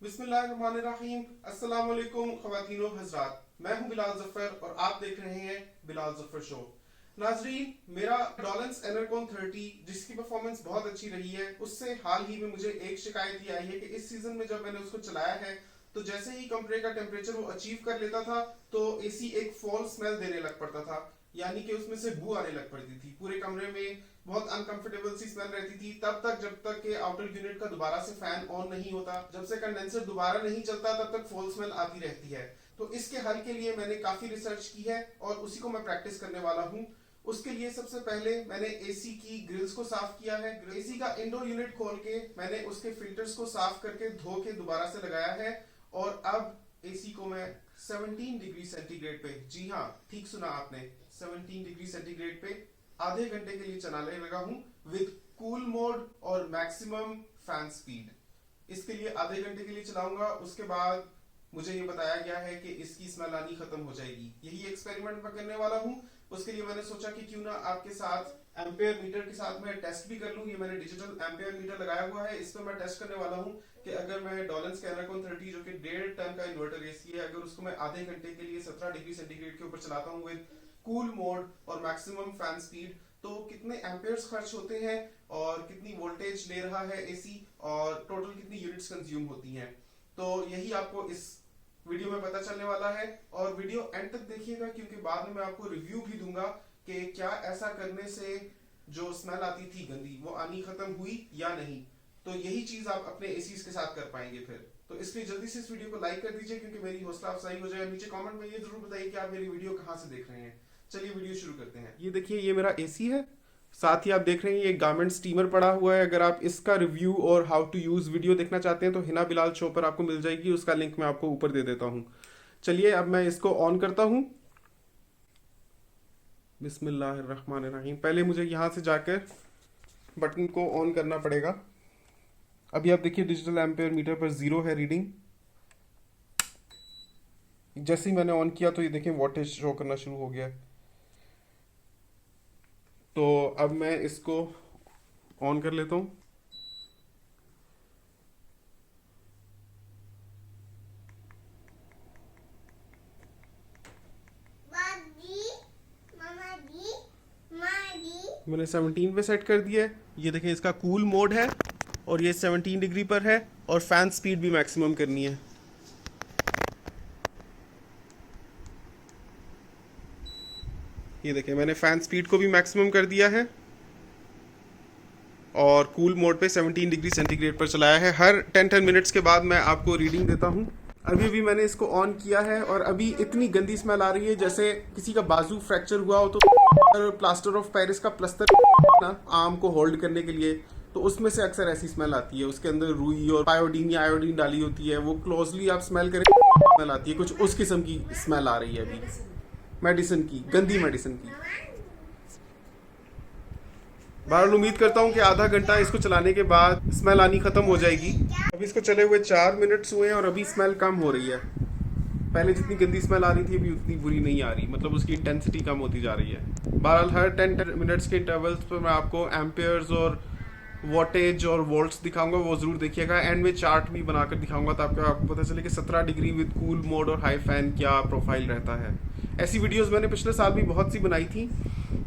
बिस्मिल्लाहिर्रहमानिर्रहीम। अस्सलाम वालेकुम ख़वातीनो हज़रात, मैं हूं बिलाल ज़फ़र और आप देख रहे हैं बिलाल ज़फ़र शो। नाजरीन, मेरा डॉलेंस एनरकॉन 30 जिसकी परफॉर्मेंस बहुत अच्छी रही है, उससे हाल ही में मुझे एक शिकायत ये आई है कि इस सीजन में जब मैंने उसको चलाया है तो जैसे ही कमरे का टेम्परेचर वो अचीव कर लेता था तो एसी एक फॉल स्मेल देने लग पड़ता था, यानी कि उसमें से बू आने लग पड़ती थी। पूरे कमरे में बहुत अनकंफर्टेबल सी स्मेल रहती थी तब तक जब तक कि आउटर यूनिट का दोबारा से फैन ऑन नहीं होता। जब से कंडेंसर दोबारा नहीं चलता तब तक फॉल स्मेल आती रहती है। तो इसके हल के लिए मैंने काफी रिसर्च की है और उसी को मैं प्रैक्टिस करने वाला हूँ। उसके लिए सबसे पहले मैंने एसी की ग्रिल्स को साफ किया है। एसी का इंडोर यूनिट खोल के मैंने उसके फिल्टर्स को साफ करके धो के दोबारा से लगाया है। और अब एसी को मैं 17 डिग्री सेंटीग्रेड पे, जी हाँ ठीक सुना आपने, 17 डिग्री सेंटीग्रेड पे आधे घंटे के लिए चलाने लगा हूं विद कूल मोड और मैक्सिमम फैन स्पीड। इसके लिए आधे घंटे के लिए चलाऊंगा, उसके बाद मुझे ये बताया गया है कि इसकी स्मेल आनी खत्म हो जाएगी। यही एक्सपेरिमेंट मैं करने वाला हूँ। उसके लिए मैंने सोचा कि क्यों ना आपके साथ एम्पेयर मीटर के साथ मैं टेस्ट भी कर लूँ। ये मैंने डिजिटल एम्पेयर मीटर लगाया हुआ है, इस पर मैं टेस्ट करने वाला हूँ कि अगर मैं डॉलेंस कैनरकॉन 30 जो कि 1.5 टन का इन्वर्टर एसी है, अगर उसको मैं आधे घंटे के लिए 17 डिग्री सेंटीग्रेड के ऊपर चलाता हूँ विद कूल मोड और मैक्सिमम फैन स्पीड, तो कितने एम्पेयर्स खर्च होते हैं और कितनी वोल्टेज ले रहा है एसी और टोटल कितनी यूनिट्स कंज्यूम होती हैं। तो यही आपको इस वीडियो में पता चलने वाला है। और वीडियो एंड तक देखिएगा क्योंकि बाद में मैं आपको रिव्यू भी दूंगा कि क्या ऐसा करने से जो स्मेल आती थी गंदी वो आनी खत्म हुई या नहीं। तो यही चीज आप अपने एसीज के साथ कर पाएंगे फिर। तो इसलिए जल्दी से इस वीडियो को लाइक कर दीजिए क्योंकि मेरी हौसला अफजाई हो जाए। नीचे कमेंट में ये जरूर बताइए कि आप मेरी वीडियो कहाँ से देख रहे हैं। चलिए वीडियो शुरू करते हैं। ये देखिए, ये मेरा एसी है। साथ ही आप देख रहे हैं ये गारमेंट स्टीमर पड़ा हुआ है। अगर आप इसका रिव्यू और हाउ टू यूज वीडियो देखना चाहते हैं तो हिना बिलाल शो पर आपको मिल जाएगी, उसका लिंक मैं आपको ऊपर दे देता हूँ। चलिए अब मैं इसको ऑन करता हूँ। बिस्मिल्लाहिर्रहमानिर्रहीम। पहले मुझे यहाँ से जाकर बटन को ऑन करना पड़ेगा। अभी आप देखिए डिजिटल एम्पेयर मीटर पर 0 है रीडिंग। जैसे ही मैंने ऑन किया तो ये देखें वोल्टेज शो करना शुरू हो गया। तो अब मैं इसको ऑन कर लेता हूँ। मैंने 17 पे सेट कर दिया है। ये देखें इसका कूल मोड है और ये 17 डिग्री पर है और फैन स्पीड भी मैक्सिमम करनी है। ये देखें मैंने फैन स्पीड को भी मैक्सिमम कर दिया है और कूल मोड पे 17 डिग्री सेंटीग्रेड पर चलाया है। हर 10-10 मिनट्स के बाद मैं आपको रीडिंग देता हूँ। अभी भी मैंने इसको ऑन किया है और अभी इतनी गंदी स्मेल आ रही है जैसे किसी का बाजू फ्रैक्चर हुआ हो तो प्लास्टर ऑफ पेरिस का प्लस्तर ना आम को होल्ड करने के लिए, तो उसमें से अक्सर ऐसी स्मेल आती है। उसके अंदर रुई और पायोडीन या आयोडीन डाली होती है, वो क्लोजली आप स्मेल करें स्मेल आती है, कुछ उस किस्म की स्मेल आ रही है अभी। मेडिसिन की, गंदी मेडिसिन की। बहरहाल उम्मीद करता हूँ कि आधा घंटा इसको चलाने के बाद स्मेल आनी खत्म हो जाएगी। अभी इसको चले हुए 4 मिनट्स हुए हैं और अभी स्मेल कम हो रही है। पहले जितनी गंदी स्मेल आ रही थी अभी उतनी बुरी नहीं आ रही, मतलब उसकी इंटेंसिटी कम होती जा रही है। बहरहाल हर 10 मिनट्स के इंटरवल्स पर मैं आपको एम्पेयर्स और वोटेज और वोल्ट्स दिखाऊंगा, वो जरूर देखिएगा। एंड में चार्ट भी बनाकर दिखाऊंगा ताकि आपको पता चले कि 17 डिग्री विद कूल मोड और हाई फैन क्या प्रोफाइल रहता है। ऐसी वीडियोस मैंने पिछले साल भी बहुत सी बनाई थी,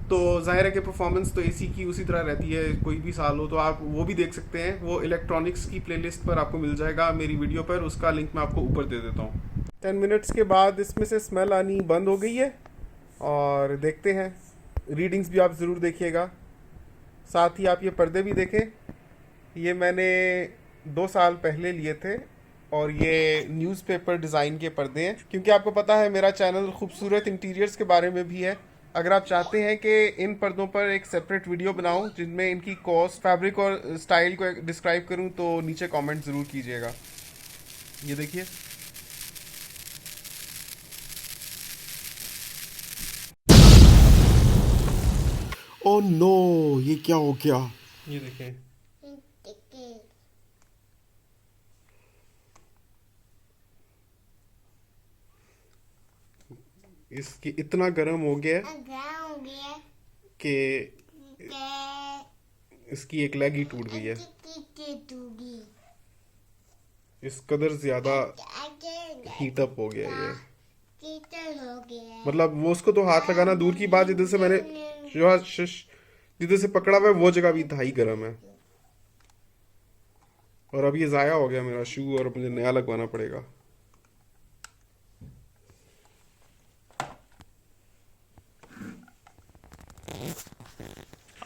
तो जाहिर है कि परफॉर्मेंस तो एसी की उसी तरह रहती है कोई भी साल हो, तो आप वो भी देख सकते हैं। वो इलेक्ट्रॉनिक्स की प्लेलिस्ट पर आपको मिल जाएगा मेरी वीडियो पर, उसका लिंक मैं आपको ऊपर दे देता हूँ। 10 मिनट्स के बाद इसमें से स्मेल आनी बंद हो गई है और देखते हैं। रीडिंग्स भी आप ज़रूर देखिएगा। साथ ही आप ये पर्दे भी देखें, ये मैंने 2 साल पहले लिए थे और ये न्यूज़पेपर डिज़ाइन के पर्दे हैं। क्योंकि आपको पता है मेरा चैनल खूबसूरत इंटीरियर्स के बारे में भी है। अगर आप चाहते हैं कि इन पर्दों पर एक सेपरेट वीडियो बनाऊं जिनमें इनकी कॉस्ट, फैब्रिक और स्टाइल को डिस्क्राइब करूं, तो नीचे कमेंट ज़रूर कीजिएगा। ये देखिए, ओह नो, ये क्या हो गया? ये देखें, इसकी इतना गर्म हो गया है कि इसकी एक लेग ही टूट गई है। इस कदर ज्यादा हीट अप हो गया ये, मतलब वो उसको तो हाथ लगाना दूर की बात, जिधर से मैंने जिधर से पकड़ा हुआ है वो जगह भी इंतहाई गर्म है। और अब ये ज़ाया हो गया मेरा शू और मुझे नया लगवाना पड़ेगा।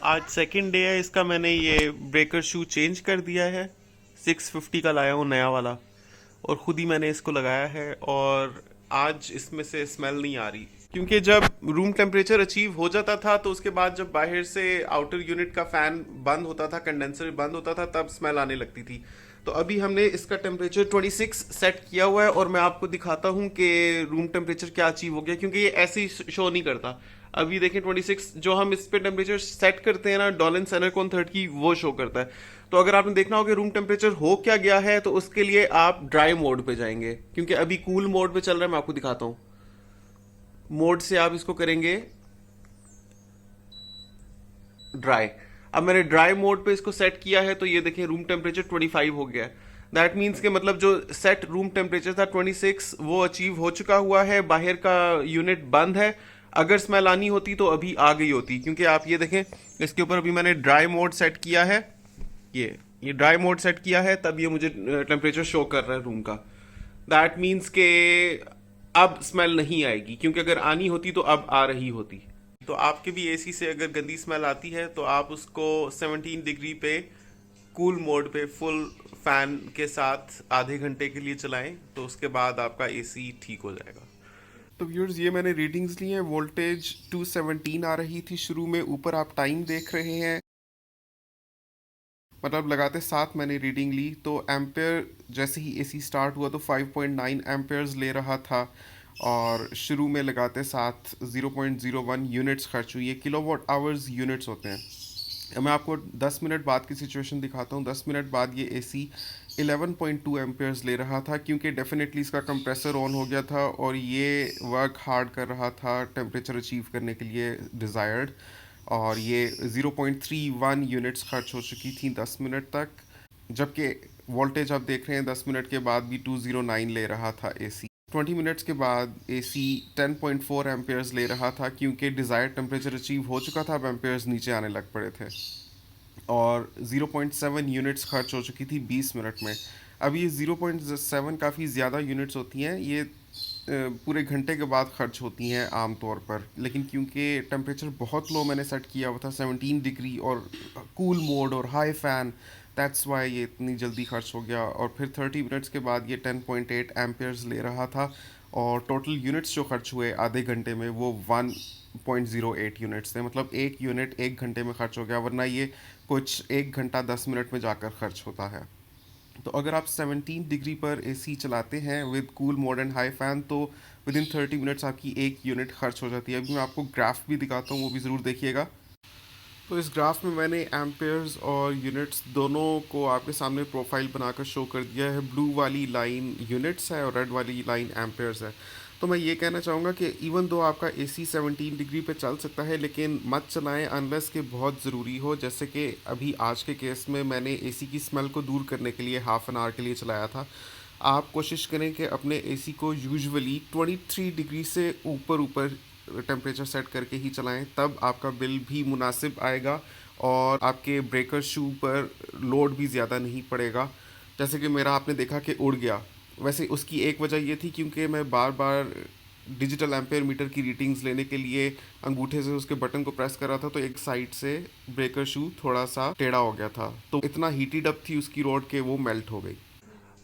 आज सेकंड डे है इसका, मैंने ये ब्रेकर शू चेंज कर दिया है, 650 का लाया हूँ नया वाला, और ख़ुद ही मैंने इसको लगाया है। और आज इसमें से स्मेल नहीं आ रही, क्योंकि जब रूम टेम्परेचर अचीव हो जाता था तो उसके बाद जब बाहर से आउटर यूनिट का फ़ैन बंद होता था, कंडेंसर बंद होता था, तब स्मेल आने लगती थी। तो अभी हमने इसका टेम्परेचर 26 सेट किया हुआ है और मैं आपको दिखाता हूँ कि रूम टेम्परेचर क्या अचीव हो गया, क्योंकि ये ऐसे ही शो नहीं करता। अभी देखें 26 जो हम इस पे टेम्परेचर सेट करते हैं ना डॉलेंस एनरकॉन 30 वो शो करता है। तो अगर आपने देखना हो कि रूम टेम्परेचर हो क्या गया है तो उसके लिए आप ड्राई मोड पे जाएंगे, क्योंकि अभी कूल मोड पे चल रहा है। मैं आपको दिखाता हूँ, मोड से आप इसको करेंगे ड्राई। अब मैंने ड्राई मोड पे इसको सेट किया है तो ये देखें रूम टेम्परेचर 25 हो गया है। दैट मीन्स के मतलब जो सेट रूम टेम्परेचर था 26 वो अचीव हो चुका हुआ है। बाहर का यूनिट बंद है, अगर स्मेल आनी होती तो अभी आ गई होती, क्योंकि आप ये देखें इसके ऊपर अभी मैंने ड्राई मोड सेट किया है, ये ड्राई मोड सेट किया है, तब ये मुझे टेम्परेचर शो कर रहा है रूम का। दैट मीन्स के अब स्मेल नहीं आएगी, क्योंकि अगर आनी होती तो अब आ रही होती। तो आपके भी एसी से अगर गंदी स्मेल आती है तो आप उसको 17 डिग्री पे कूल मोड पे फुल फैन के साथ आधे घंटे के लिए चलाएं, तो उसके बाद आपका एसी ठीक हो जाएगा। तो व्यूअर्स ये मैंने रीडिंग्स ली हैं, वोल्टेज 217 आ रही थी शुरू में। ऊपर आप टाइम देख रहे हैं, मतलब लगाते साथ मैंने रीडिंग ली तो एम्पेयर जैसे ही एसी स्टार्ट हुआ तो 5.9 एम्पेयर्स ले रहा था, और शुरू में लगाते साथ 0.01 यूनिट्स खर्च हुई है। किलोवाट आवर्स यूनिट्स होते हैं। मैं आपको 10 मिनट बाद की सिचुएशन दिखाता हूँ। 10 मिनट बाद ये एसी 11.2 एम्पेयर्स ले रहा था, क्योंकि डेफिनेटली इसका कंप्रेसर ऑन हो गया था और ये वर्क हार्ड कर रहा था टेम्परेचर अचीव करने के लिए डिज़ायर्ड। और ये 0.31 यूनिट्स खर्च हो चुकी थी 10 मिनट तक, जबकि वोल्टेज आप देख रहे हैं 10 मिनट के बाद भी 209 ले रहा था एसी। 20 मिनट्स के बाद एसी 10.4 एम्पेयर्स ले रहा था, क्योंकि डिज़ायर्ड टेम्परेचर अचीव हो चुका था, अब एम्पेयर्स नीचे आने लग पड़े थे। और 0.7 यूनिट्स खर्च हो चुकी थी 20 मिनट में। अब ये 0.7 काफ़ी ज़्यादा यूनिट्स होती हैं, ये पूरे घंटे के बाद खर्च होती हैं आम तौर पर, लेकिन क्योंकि टेम्परेचर बहुत लो मैंने सेट किया हुआ था 17 डिग्री और कूल मोड और हाई फ़ैन, दैट्स वाई ये इतनी जल्दी खर्च हो गया। और फिर 30 मिनट्स के बाद ये 10.8 एम्पेयर्स ले रहा था, और टोटल यूनिट्स जो खर्च हुए आधे घंटे में वो 1.08 यूनिट्स थे, मतलब एक यूनिट एक घंटे में खर्च हो गया, वरना ये कुछ 1 घंटा 10 मिनट में जाकर खर्च होता है। तो अगर आप 17 डिग्री पर एसी चलाते हैं with cool mode and high fan तो विद इन 30 मिनट्स आपकी एक यूनिट खर्च हो जाती है। अभी मैं आपको ग्राफ भी दिखाता हूँ, वो भी ज़रूर देखिएगा। तो इस ग्राफ में मैंने एम्पेयर्स और यूनिट्स दोनों को आपके सामने प्रोफाइल बनाकर शो कर दिया है। ब्लू वाली लाइन यूनिट्स है और रेड वाली लाइन एम्पेयर्स है। तो मैं ये कहना चाहूँगा कि इवन दो आपका एसी 17 डिग्री पे चल सकता है, लेकिन मत चलाएं अनलेस के बहुत ज़रूरी हो। जैसे कि अभी आज के केस में मैंने एसी की स्मेल को दूर करने के लिए हाफ़ एन आवर के लिए चलाया था। आप कोशिश करें कि अपने एसी को यूजुअली 23 डिग्री से ऊपर टेम्परेचर सेट करके ही चलाएं, तब आपका बिल भी मुनासिब आएगा और आपके ब्रेकर शू पर लोड भी ज़्यादा नहीं पड़ेगा। जैसे कि मेरा आपने देखा कि उड़ गया, वैसे उसकी एक वजह ये थी क्योंकि मैं बार बार डिजिटल एम्पेयर मीटर की रीडिंग्स लेने के लिए अंगूठे से उसके बटन को प्रेस कर रहा था, तो एक साइड से ब्रेकर शू थोड़ा सा टेढ़ा हो गया था, तो इतना हीटेड अप थी उसकी रोड के वो मेल्ट हो गई।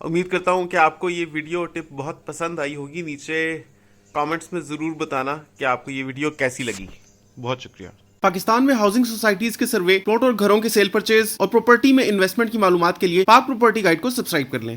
उम्मीद करता हूँ कि आपको ये वीडियो टिप बहुत पसंद आई होगी। नीचे कमेंट्स में ज़रूर बताना कि आपको ये वीडियो कैसी लगी। बहुत शुक्रिया। पाकिस्तान में हाउसिंग सोसाइटीज के सर्वे, प्लॉट और घरों के सेल परचेज और प्रॉपर्टी में इन्वेस्टमेंट की मालूमात के लिए पाक प्रॉपर्टी गाइड को सब्सक्राइब कर लें।